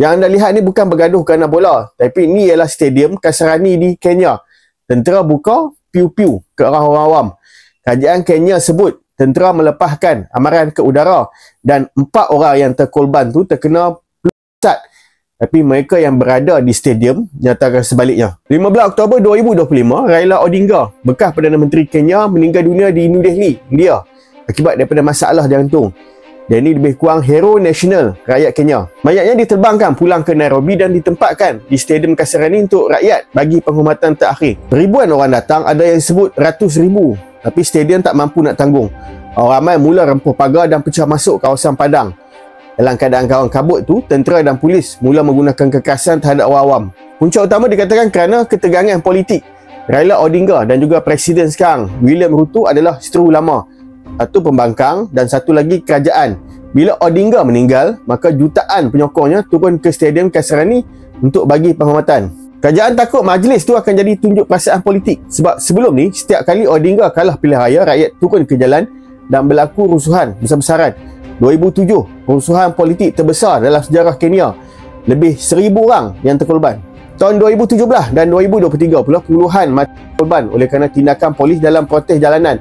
Yang anda lihat ni bukan bergaduh kerana bola, tapi ini ialah stadium Kasarani di Kenya. Tentera buka piu-piu ke arah orang awam. Kerajaan Kenya sebut tentera melepaskan amaran ke udara dan 4 orang yang terkorban tu terkena peluru. Tapi mereka yang berada di stadium nyatakan sebaliknya. 15 Oktober 2025, Raila Odinga, bekas Perdana Menteri Kenya, meninggal dunia di New Delhi, India akibat daripada masalah jantung. Dan ini lebih kurang hero nasional rakyat Kenya. Mayatnya diterbangkan pulang ke Nairobi dan ditempatkan di Stadium Kasarani untuk rakyat bagi penghormatan terakhir. Ribuan orang datang, ada yang sebut ratus ribu. Tapi stadium tak mampu nak tanggung. Orang ramai mula rempuh pagar dan pecah masuk kawasan padang. Dalam keadaan kawan kabut tu, tentera dan polis mula menggunakan kekerasan terhadap orang awam. Punca utama dikatakan kerana ketegangan politik. Raila Odinga dan juga Presiden sekarang, William Ruto, adalah seteru lama. Satu pembangkang dan satu lagi kerajaan. Bila Odinga meninggal, maka jutaan penyokongnya turun ke Stadium Kasarani untuk bagi penghormatan. Kerajaan takut majlis tu akan jadi tunjuk perasaan politik. Sebab sebelum ni, setiap kali Odinga kalah pilihan raya, rakyat turun ke jalan dan berlaku rusuhan besar-besaran. 2007, rusuhan politik terbesar dalam sejarah Kenya. Lebih 1,000 orang yang terkorban. Tahun 2017 dan 2023 pula puluhan mati korban oleh kerana tindakan polis dalam protes jalanan.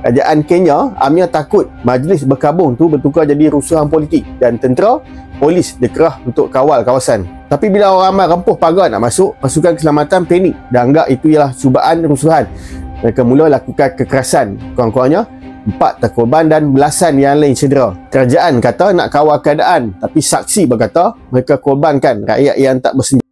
Kerajaan Kenya, amnya takut majlis berkabung tu bertukar jadi rusuhan politik dan tentera, polis dikerah untuk kawal kawasan. Tapi bila orang ramai rempuh pagar nak masuk, pasukan keselamatan panik dan anggap itu ialah cubaan rusuhan. Mereka mula lakukan kekerasan. Kurang-kurangnya 4 terkorban dan belasan yang lain cedera. Kerajaan kata nak kawal keadaan, tapi saksi berkata mereka korbankan rakyat yang tak bersenjata.